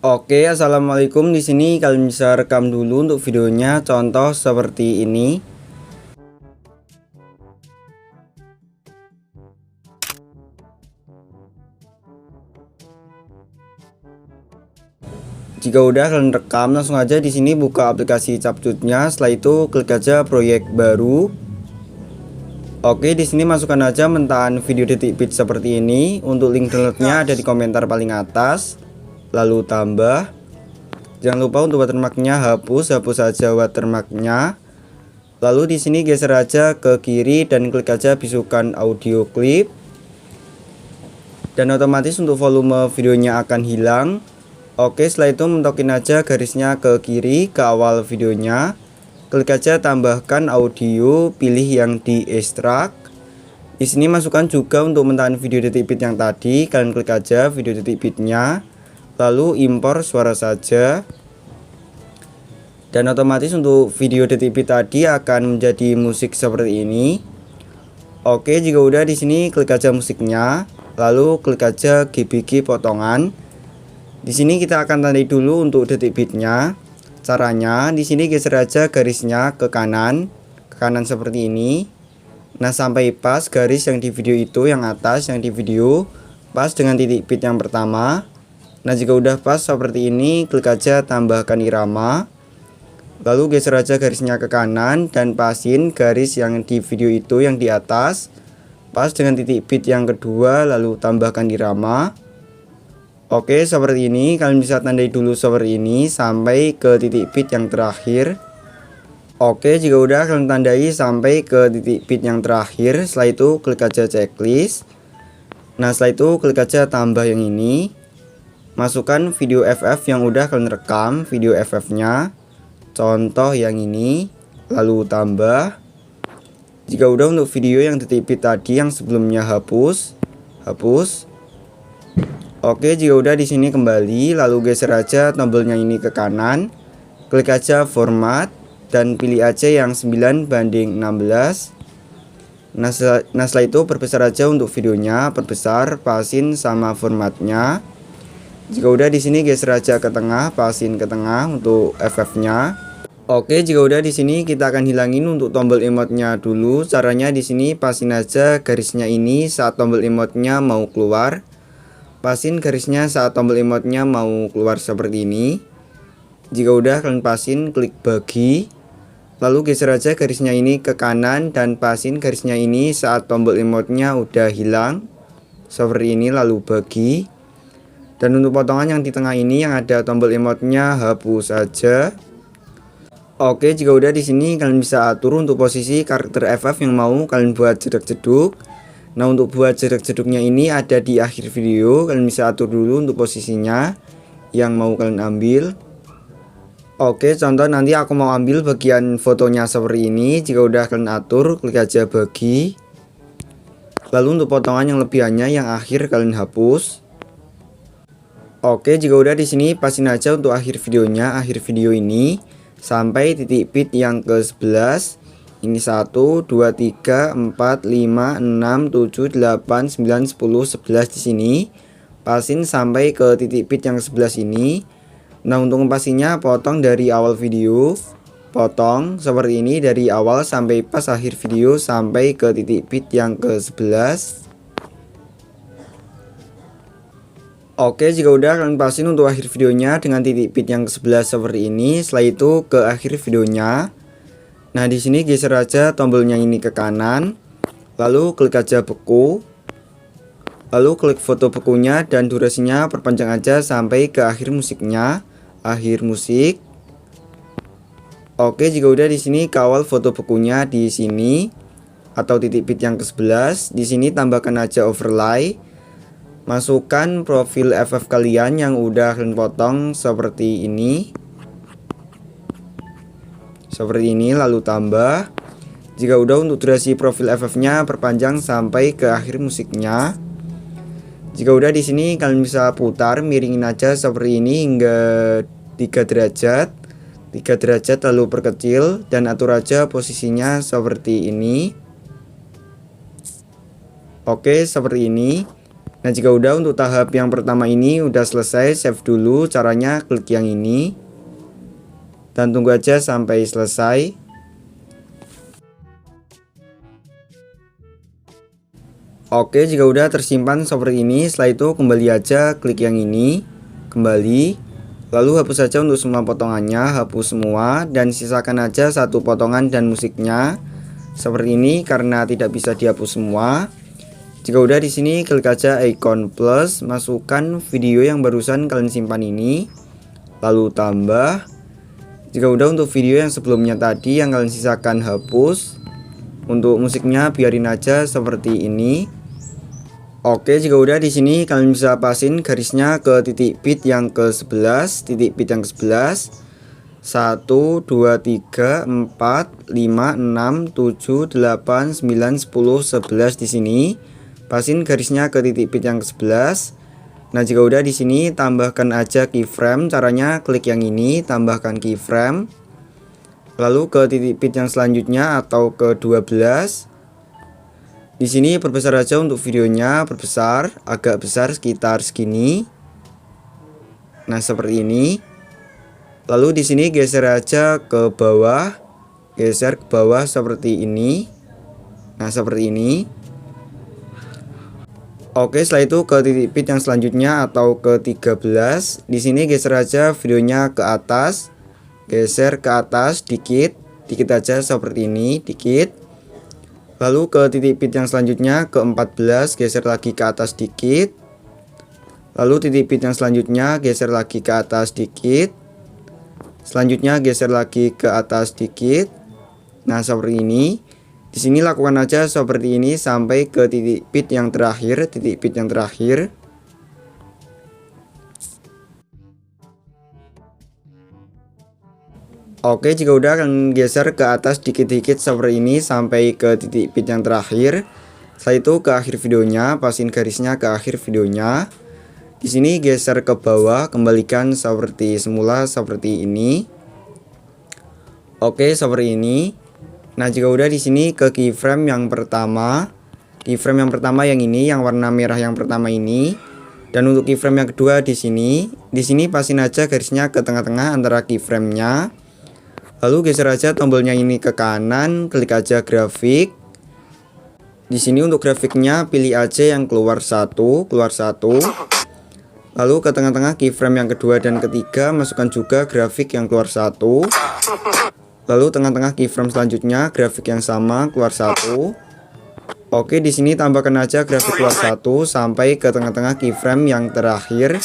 Oke, assalamualaikum. Di sini kalian bisa rekam dulu untuk videonya. Contoh seperti ini. Jika udah kalian rekam, langsung aja di sini buka aplikasi Capcutnya. Setelah itu klik aja proyek baru. Oke, di sini masukkan aja mentahan video detik seperti ini. Untuk link downloadnya ada di komentar paling atas. Lalu tambah. Jangan lupa untuk watermarknya hapus aja watermarknya. Lalu di sini geser aja ke kiri dan klik aja bisukan audio clip. Dan otomatis untuk volume videonya akan hilang. Oke, setelah itu mentokin aja garisnya ke kiri ke awal videonya. Klik aja tambahkan audio, pilih yang di ekstrak. Di sini masukkan juga untuk mentahan video detik bit yang tadi. Kalian klik aja video detik bitnya. Lalu impor suara saja. Dan otomatis untuk video detik bit tadi akan menjadi musik seperti ini. Oke, jika udah di sini klik aja musiknya. Lalu klik aja gbg potongan. Di sini kita akan tandai dulu untuk detik bitnya. Caranya di sini geser aja garisnya ke kanan seperti ini. Nah, sampai pas garis yang di video itu, yang atas yang di video pas dengan titik bit yang pertama. Nah, jika udah pas seperti ini, klik aja tambahkan irama. Lalu geser aja garisnya ke kanan dan pasin garis yang di video itu yang di atas pas dengan titik bit yang kedua, lalu tambahkan irama. Oke, seperti ini. Kalian bisa tandai dulu seperti ini sampai ke titik bit yang terakhir. Oke, jika udah kalian tandai sampai ke titik bit yang terakhir, setelah itu klik aja checklist. Nah, setelah itu klik aja tambah yang ini. Masukkan video FF yang udah kalian rekam, video FF-nya. Contoh yang ini, lalu tambah. Jika udah untuk video yang detik bit tadi yang sebelumnya hapus. Oke, jika udah di sini kembali, lalu geser aja tombolnya ini ke kanan. Klik aja format dan pilih aja yang 9:16. Nah, setelah itu perbesar aja untuk videonya, perbesar, pasin sama formatnya. Jika udah di sini geser aja ke tengah, pasin ke tengah untuk FF-nya. Oke, jika udah di sini kita akan hilangin untuk tombol emotnya dulu. Caranya di sini pasin aja garisnya ini saat tombol emotnya mau keluar. Pasin garisnya saat tombol emotnya mau keluar seperti ini. Jika udah kalian pasin, klik bagi. Lalu geser aja garisnya ini ke kanan dan pasin garisnya ini saat tombol emotnya udah hilang. Seperti ini, lalu bagi. Dan untuk potongan yang di tengah ini yang ada tombol emotnya hapus aja. Oke, jika udah di sini kalian bisa atur untuk posisi karakter FF yang mau kalian buat jedak-jeduk. Nah, untuk buat jedak-jeduknya ini ada di akhir video. Kalian bisa atur dulu untuk posisinya yang mau kalian ambil. Oke, contoh nanti aku mau ambil bagian fotonya seperti ini. Jika udah kalian atur, klik aja bagi. Lalu untuk potongan yang lebihannya yang akhir kalian hapus. Oke, jika udah di sini pasin aja untuk akhir videonya, akhir video ini sampai titik bit yang ke-11. Ini 1, 2, 3, 4, 5, 6, 7, 8, 9, 10, 11 di sini. Pasin sampai ke titik bit yang 11 ini. Nah, untuk ngepasinya potong dari awal video. Potong seperti ini dari awal sampai pas akhir video sampai ke titik bit yang ke-11. Oke, jika udah kalian pasin untuk akhir videonya dengan titik bit yang ke-11 seperti ini. Setelah itu ke akhir videonya. Nah, di sini geser aja tombolnya ini ke kanan. Lalu klik aja beku. Lalu klik foto bekunya dan durasinya perpanjang aja sampai ke akhir musiknya, akhir musik. Oke, jika udah di sini kawal foto bekunya di sini atau titik bit yang ke-11. Di sini tambahkan aja overlay. Masukkan profil FF kalian yang udah kalian potong seperti ini. Seperti ini, lalu tambah. Jika udah untuk durasi profil FF-nya perpanjang sampai ke akhir musiknya. Jika udah di sini kalian bisa putar, miringin aja seperti ini hingga 3 derajat. 3 derajat lalu perkecil dan atur aja posisinya seperti ini. Oke, seperti ini. Nah, jika udah untuk tahap yang pertama ini udah selesai, save dulu. Caranya klik yang ini dan tunggu aja sampai selesai. Oke, jika udah tersimpan seperti ini, setelah itu kembali aja klik yang ini, kembali. Lalu hapus saja untuk semua potongannya, hapus semua dan sisakan aja satu potongan dan musiknya. Seperti ini karena tidak bisa dihapus semua. Jika udah di sini klik aja icon plus, masukkan video yang barusan kalian simpan ini. Lalu tambah. Jika udah untuk video yang sebelumnya tadi yang kalian sisakan hapus. Untuk musiknya biarin aja seperti ini. Oke, jika udah di sini kalian bisa pasin garisnya ke titik bit yang ke-11, titik bit yang ke-11. 1 2 3 4 5 6 7 8 9 10 11 di sini. Pasin garisnya ke titik bit yang ke-11. Nah, jika udah di sini tambahkan aja keyframe. Caranya klik yang ini, tambahkan keyframe. Lalu ke titik bit yang selanjutnya atau ke 12. Di sini perbesar aja untuk videonya, perbesar agak besar sekitar segini. Nah, seperti ini. Lalu di sini geser aja ke bawah. Geser ke bawah seperti ini. Nah, seperti ini. Oke, setelah itu ke titik bit yang selanjutnya atau ke 13. Di sini geser aja videonya ke atas. Geser ke atas dikit, dikit aja seperti ini, dikit. Lalu ke titik bit yang selanjutnya ke 14, geser lagi ke atas dikit. Lalu titik bit yang selanjutnya geser lagi ke atas dikit. Selanjutnya geser lagi ke atas dikit. Nah, seperti ini. Di sini lakukan aja seperti ini sampai ke titik bit yang terakhir, titik bit yang terakhir. Oke, jika udah kalian geser ke atas dikit-dikit seperti ini sampai ke titik bit yang terakhir. Setelah itu ke akhir videonya, pasin garisnya ke akhir videonya. Di sini geser ke bawah, kembalikan seperti semula seperti ini. Oke, seperti ini. Nah, jika udah di sini ke keyframe yang pertama. Keyframe yang pertama yang ini, yang warna merah yang pertama ini. Dan untuk keyframe yang kedua di sini. Di sini pasin aja garisnya ke tengah-tengah antara keyframe-nya. Lalu geser aja tombolnya ini ke kanan, klik aja grafik. Di sini untuk grafiknya pilih aja yang keluar satu. Lalu ke tengah-tengah keyframe yang kedua dan ketiga, masukkan juga grafik yang keluar satu. Lalu tengah-tengah keyframe selanjutnya grafik yang sama keluar satu. Oke, di sini tambahkan aja grafik keluar satu sampai ke tengah-tengah keyframe yang terakhir.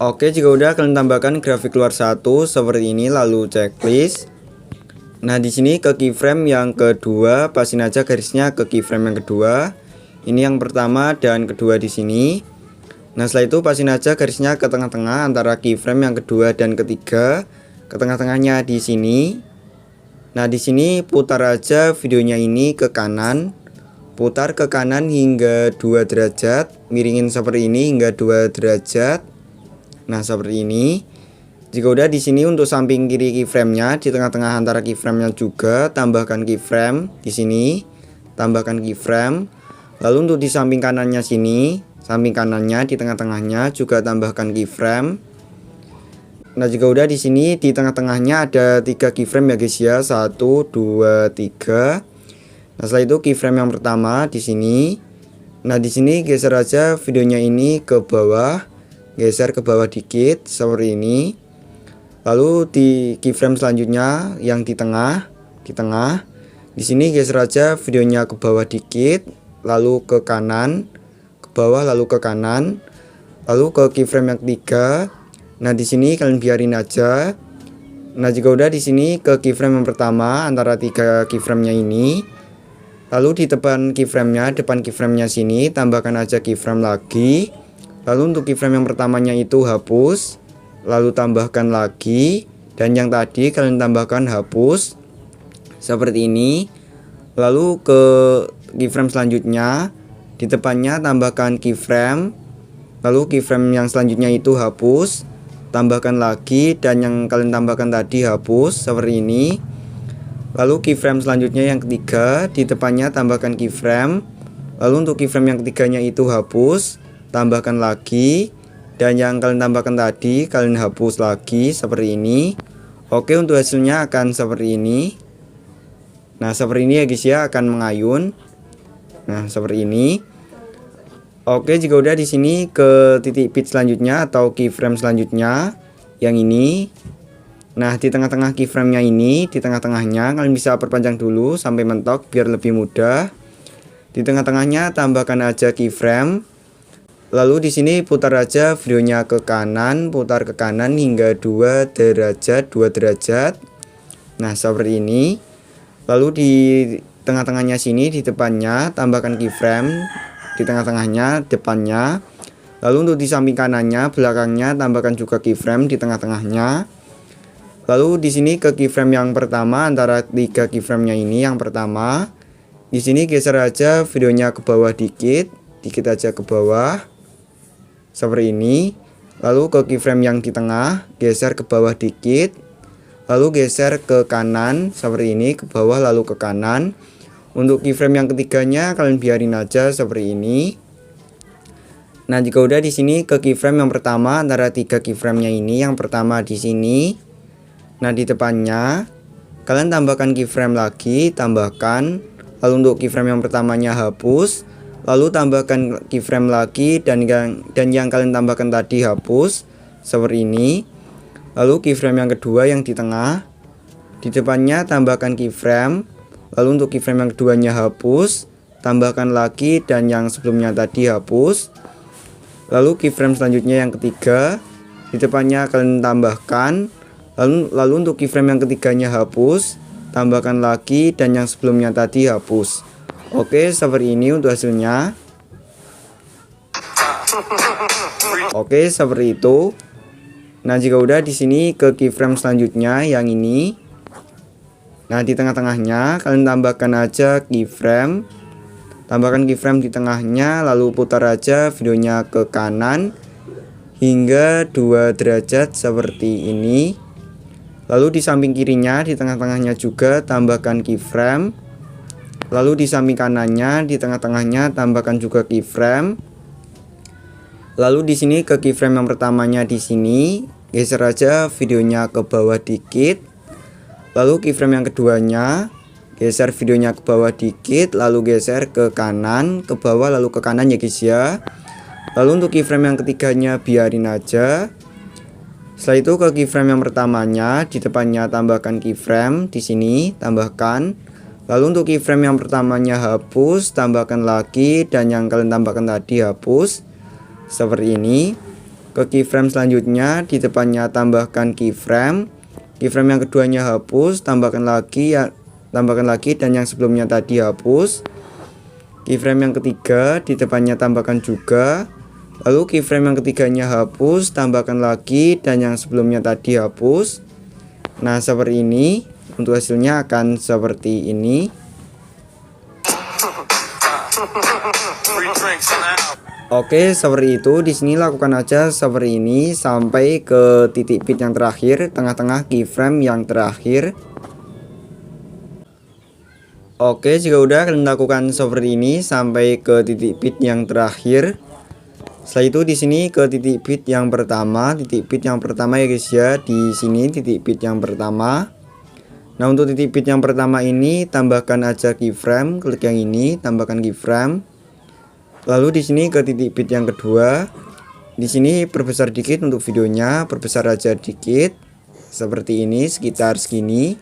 Oke, jika udah kalian tambahkan grafik keluar satu seperti ini, lalu checklist. Nah, di sini ke keyframe yang kedua, pasin aja garisnya ke keyframe yang kedua. Ini yang pertama dan kedua di sini. Nah, setelah itu pasin aja garisnya ke tengah-tengah antara keyframe yang kedua dan ketiga. Ke tengah-tengahnya di sini. Nah, di sini putar aja videonya ini ke kanan. Putar ke kanan hingga 2 derajat, miringin seperti ini hingga 2 derajat. Nah, seperti ini. Jika udah di sini untuk samping kiri keyframe-nya, di tengah-tengah antara keyframe-nya juga tambahkan keyframe di sini. Tambahkan keyframe. Lalu untuk di samping kanannya sini, samping kanannya di tengah-tengahnya juga tambahkan keyframe. Nah, jika udah di sini di tengah-tengahnya ada 3 keyframe ya guys ya. 1 2 3. Nah, setelah itu keyframe yang pertama di sini. Nah, di sini geser aja videonya ini ke bawah. Geser ke bawah dikit seperti ini. Lalu di keyframe selanjutnya yang di tengah, di sini geser aja videonya ke bawah dikit, lalu ke kanan, ke bawah lalu ke kanan, lalu ke keyframe yang ketiga. Nah, di sini kalian biarin aja. Nah, jika udah di sini ke keyframe yang pertama antara 3 keyframe-nya ini. Lalu di depan keyframe-nya sini tambahkan aja keyframe lagi. Lalu untuk keyframe yang pertamanya itu hapus, lalu tambahkan lagi, dan yang tadi kalian tambahkan hapus seperti ini. Lalu ke keyframe selanjutnya, di depannya tambahkan keyframe, lalu keyframe yang selanjutnya itu hapus, tambahkan lagi, dan yang kalian tambahkan tadi hapus seperti ini. Lalu keyframe selanjutnya yang ketiga, di depannya tambahkan keyframe. Lalu untuk keyframe yang ketiganya itu hapus, tambahkan lagi. Dan yang kalian tambahkan tadi kalian hapus lagi seperti ini. Oke, untuk hasilnya akan seperti ini. Nah, seperti ini ya guys ya, akan mengayun. Nah, seperti ini. Oke, jika udah di sini ke titik pitch selanjutnya atau keyframe selanjutnya yang ini. Nah, di tengah-tengah keyframe-nya ini, di tengah-tengahnya kalian bisa perpanjang dulu sampai mentok biar lebih mudah. Di tengah-tengahnya tambahkan aja keyframe. Lalu di sini putar aja videonya ke kanan, putar ke kanan hingga 2 derajat. Nah, seperti ini. Lalu di tengah-tengahnya sini di depannya tambahkan keyframe, di tengah-tengahnya depannya. Lalu untuk di samping kanannya, belakangnya tambahkan juga keyframe di tengah-tengahnya. Lalu di sini ke keyframe yang pertama antara 3 keyframe-nya ini yang pertama. Di sini geser aja videonya ke bawah dikit aja ke bawah. Seperti ini. Lalu ke keyframe yang di tengah, geser ke bawah dikit. Lalu geser ke kanan seperti ini, ke bawah lalu ke kanan. Untuk keyframe yang ketiganya kalian biarin aja seperti ini. Nah, jika udah di sini ke keyframe yang pertama antara 3 keyframe-nya ini, yang pertama di sini. Nah, di depannya kalian tambahkan keyframe lagi, tambahkan. Lalu untuk keyframe yang pertamanya hapus, lalu tambahkan keyframe lagi dan yang kalian tambahkan tadi hapus seperti ini. Lalu keyframe yang kedua yang di tengah, di depannya tambahkan keyframe. Lalu untuk keyframe yang keduanya hapus, tambahkan lagi dan yang sebelumnya tadi hapus. Lalu keyframe selanjutnya yang ketiga, di depannya kalian tambahkan. Lalu untuk keyframe yang ketiganya hapus, tambahkan lagi dan yang sebelumnya tadi hapus. Oke, seperti ini untuk hasilnya. Oke, seperti itu. Nah, jika udah di sini ke keyframe selanjutnya yang ini. Nah, di tengah-tengahnya kalian tambahkan aja keyframe. Tambahkan keyframe di tengahnya, lalu putar aja videonya ke kanan hingga 2 derajat seperti ini. Lalu di samping kirinya, di tengah-tengahnya juga tambahkan keyframe. Lalu di samping kanannya, di tengah-tengahnya tambahkan juga keyframe. Lalu di sini ke keyframe yang pertamanya di sini, geser aja videonya ke bawah dikit. Lalu keyframe yang keduanya, geser videonya ke bawah dikit, lalu geser ke kanan, ke bawah lalu ke kanan ya guys ya. Lalu untuk keyframe yang ketiganya biarin aja. Setelah itu ke keyframe yang pertamanya, di depannya tambahkan keyframe di sini, tambahkan. Lalu untuk keyframe yang pertamanya hapus, tambahkan lagi dan yang kalian tambahkan tadi hapus. Seperti ini. Ke keyframe selanjutnya, di depannya tambahkan keyframe. Keyframe yang keduanya hapus, tambahkan lagi dan yang sebelumnya tadi hapus. Keyframe yang ketiga, di depannya tambahkan juga. Lalu keyframe yang ketiganya hapus, tambahkan lagi dan yang sebelumnya tadi hapus. Nah, seperti ini. Untuk hasilnya akan seperti ini. Oke, seperti itu. Di sini lakukan aja seperti ini sampai ke titik pitch yang terakhir, tengah-tengah keyframe yang terakhir. Oke, jika udah kalian lakukan seperti ini sampai ke titik pitch yang terakhir. Setelah itu di sini ke titik pitch yang pertama, ya guys ya, di sini titik pitch yang pertama. Nah, untuk titik pitch yang pertama ini tambahkan aja keyframe, klik yang ini, tambahkan keyframe. Lalu di sini ke titik pitch yang kedua. Di sini perbesar dikit untuk videonya, perbesar aja dikit. Seperti ini, sekitar segini.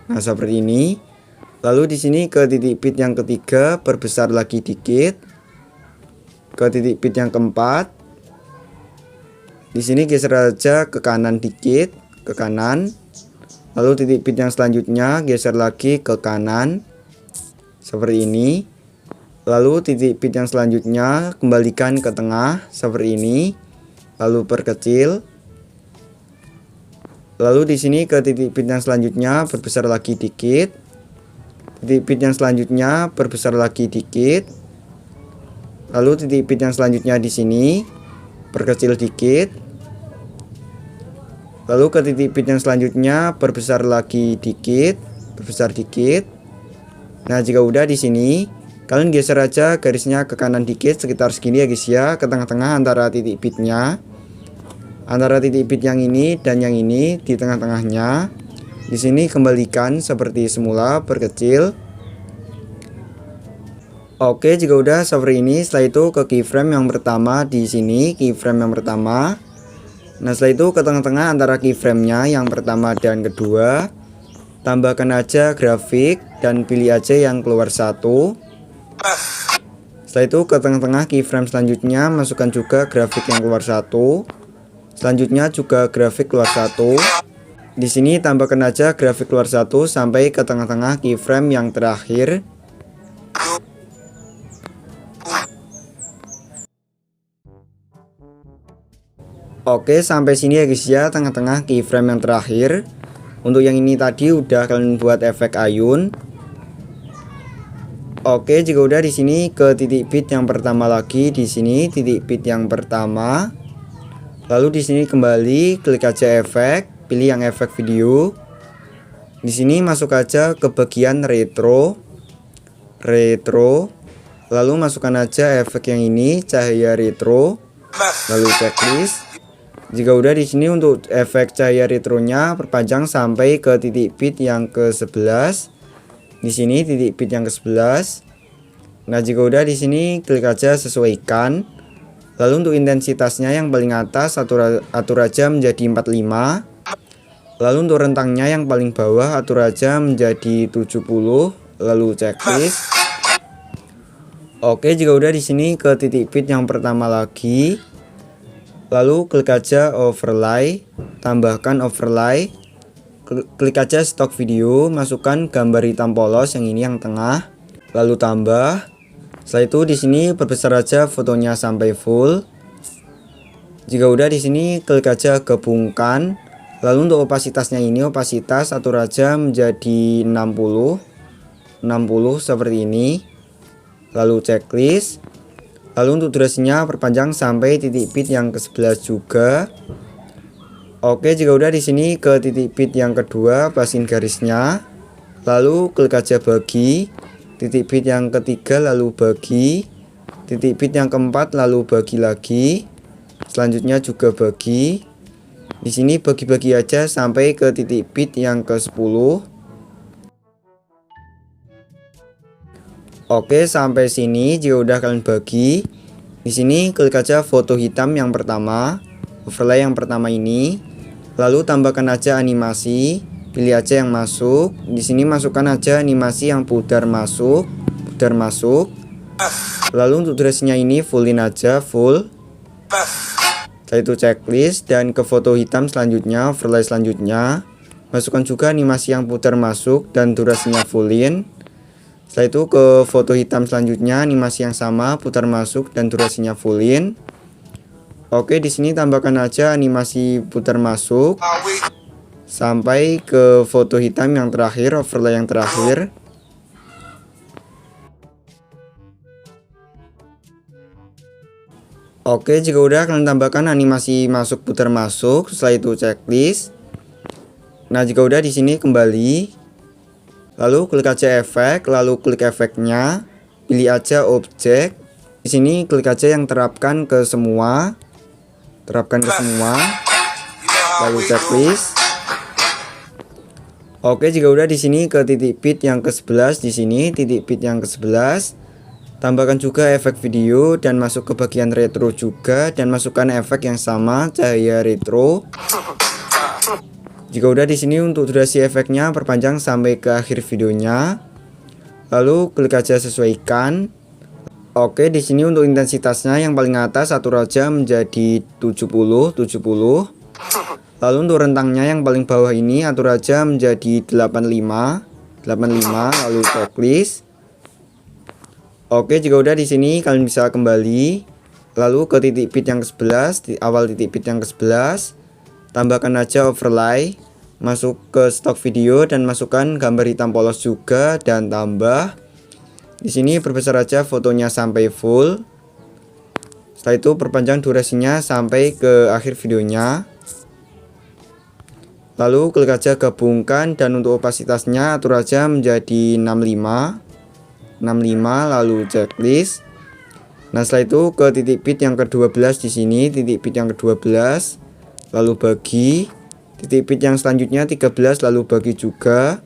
Nah, seperti ini. Lalu di sini ke titik pitch yang ketiga, perbesar lagi dikit. Ke titik pitch yang keempat. Di sini geser aja ke kanan dikit, ke kanan. Lalu titik pitch yang selanjutnya geser lagi ke kanan. Seperti ini. Lalu titik pitch yang selanjutnya kembalikan ke tengah seperti ini. Lalu perkecil. Lalu di sini ke titik pitch yang selanjutnya perbesar lagi dikit. Titik pitch yang selanjutnya perbesar lagi dikit. Lalu titik pitch yang selanjutnya di sini perkecil dikit. Lalu ke titik pitch yang selanjutnya perbesar lagi dikit. perbesar dikit. Nah, jika udah di sini, kalian geser aja garisnya ke kanan dikit sekitar segini ya guys ya, ke tengah-tengah antara titik bitnya. Antara titik bit yang ini dan yang ini di tengah-tengahnya. Di sini kembalikan seperti semula, perkecil. Oke, jika udah seperti ini, setelah itu ke keyframe yang pertama di sini, keyframe yang pertama. Nah, setelah itu ke tengah-tengah antara keyframe-nya yang pertama dan kedua. Tambahkan aja grafik dan pilih aja yang keluar satu. Setelah itu ke tengah-tengah keyframe selanjutnya, masukkan juga grafik yang keluar satu. Selanjutnya juga grafik keluar satu. Di sini tambahkan aja grafik keluar satu sampai ke tengah-tengah keyframe yang terakhir. Oke, sampai sini ya guys ya, tengah-tengah keyframe yang terakhir. Untuk yang ini tadi udah kalian buat efek ayun. Oke, jika udah di sini ke titik bit yang pertama lagi, di sini titik bit yang pertama. Lalu di sini kembali klik aja efek, pilih yang efek video. Di sini masuk aja ke bagian retro. Lalu masukkan aja efek yang ini, cahaya retro. Lalu checklist. Jika udah di sini untuk efek cahaya retronya perpanjang sampai ke titik bit yang ke-11. Di sini titik bit yang ke-11. Nah, jika udah di sini klik aja sesuaikan. Lalu untuk intensitasnya yang paling atas atur aja menjadi 45. Lalu untuk rentangnya yang paling bawah atur aja menjadi 70. Lalu checklist. Oke, jika udah di sini ke titik bit yang pertama lagi. Lalu klik aja overlay, tambahkan overlay. Klik aja stock video, masukkan gambar hitam polos yang ini yang tengah. Lalu tambah. Setelah itu di sini perbesar aja fotonya sampai full. Jika udah di sini klik aja gabungkan. Lalu untuk opasitasnya ini, opasitas atur aja menjadi 60 seperti ini. Lalu checklist. Lalu untuk durasinya perpanjang sampai titik bit yang ke-11 juga. Oke, jika udah di sini ke titik bit yang kedua, basin garisnya. Lalu klik aja bagi. Titik bit yang ketiga lalu bagi. Titik bit yang keempat lalu bagi lagi. Selanjutnya juga bagi. Di sini bagi-bagi aja sampai ke titik bit yang ke-10. Oke, sampai sini jika udah kalian bagi. Di sini klik aja foto hitam yang pertama, overlay yang pertama ini. Lalu tambahkan aja animasi, pilih aja yang masuk. Di sini masukkan aja animasi yang pudar masuk. Lalu untuk durasinya ini fullin aja, full. Setelah itu checklist dan ke foto hitam selanjutnya, overlay selanjutnya. Masukkan juga animasi yang putar masuk dan durasinya fullin. Setelah itu ke foto hitam selanjutnya, animasi yang sama, putar masuk dan durasinya fullin. Oke, di sini tambahkan aja animasi putar masuk sampai ke foto hitam yang terakhir, overlay yang terakhir. Oke, jika udah kalian tambahkan animasi masuk putar masuk, setelah itu checklist. Nah, jika udah di sini kembali. Lalu klik aja efek, lalu klik efeknya, pilih aja objek. Di sini klik aja yang terapkan ke semua. Lalu checklist. Oke, jika udah di sini ke titik bit yang ke-11, di sini titik bit yang ke-11. Tambahkan juga efek video dan masuk ke bagian retro juga dan masukkan efek yang sama, cahaya retro. Jika udah di sini untuk durasi efeknya perpanjang sampai ke akhir videonya. Lalu klik aja sesuaikan. Oke, di sini untuk intensitasnya yang paling atas atur aja menjadi 70. Lalu untuk rentangnya yang paling bawah ini atur aja menjadi 85. Lalu checklist. Oke, jika udah di sini kalian bisa kembali. Lalu ke titik bit yang ke-11, di awal titik bit yang ke-11. Tambahkan aja overlay, masuk ke stock video dan masukkan gambar hitam polos juga dan tambah. Di sini perbesar aja fotonya sampai full. Setelah itu perpanjang durasinya sampai ke akhir videonya. Lalu klik aja gabungkan dan untuk opasitasnya atur aja menjadi 65 lalu checklist. Nah, setelah itu ke titik bit yang ke-12 di sini, titik bit yang ke-12 lalu bagi, titik bit yang selanjutnya 13 lalu bagi juga.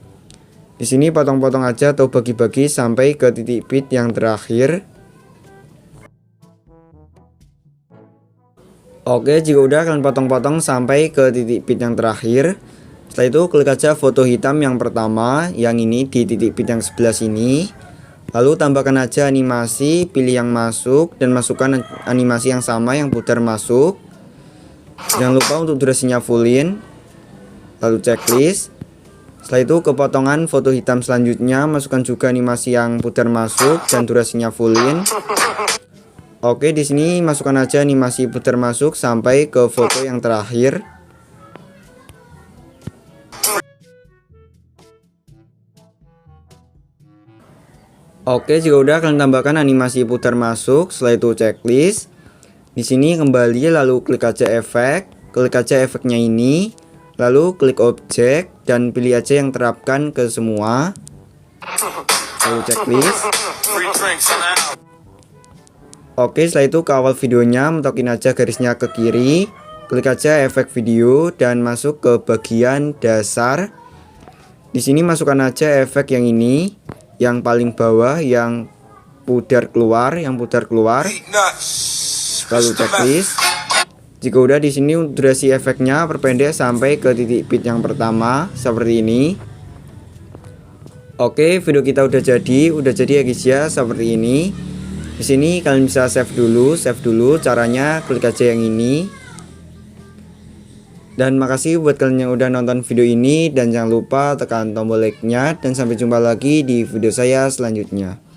Di sini potong-potong aja atau bagi-bagi sampai ke titik bit yang terakhir. Oke, jika udah kalian potong-potong sampai ke titik bit yang terakhir. Setelah itu klik aja foto hitam yang pertama, yang ini di titik bit yang sebelah sini. Lalu tambahkan aja animasi, pilih yang masuk dan masukkan animasi yang sama yang putar masuk. Jangan lupa untuk durasinya fullin. Lalu checklist. Setelah itu ke potongan foto hitam selanjutnya masukkan juga animasi yang putar masuk dan durasinya fullin. Oke, di sini masukkan aja animasi putar masuk sampai ke foto yang terakhir. Oke, jika udah kalian tambahkan animasi putar masuk, setelah itu checklist. Di sini kembali lalu klik aja efek, klik aja efeknya ini, lalu klik objek dan pilih aja yang terapkan ke semua. Lalu checklist. Oke, setelah itu ke awal videonya mentokin aja garisnya ke kiri, klik aja efek video dan masuk ke bagian dasar. Di sini masukkan aja efek yang ini, yang paling bawah yang pudar keluar, Lalu checklist. Jika udah di sini durasi efeknya perpendek sampai ke titik bit yang pertama seperti ini. Oke, video kita udah jadi ya guys ya, seperti ini. Di sini kalian bisa save dulu caranya klik aja yang ini. Dan makasih buat kalian yang udah nonton video ini dan jangan lupa tekan tombol like-nya dan sampai jumpa lagi di video saya selanjutnya.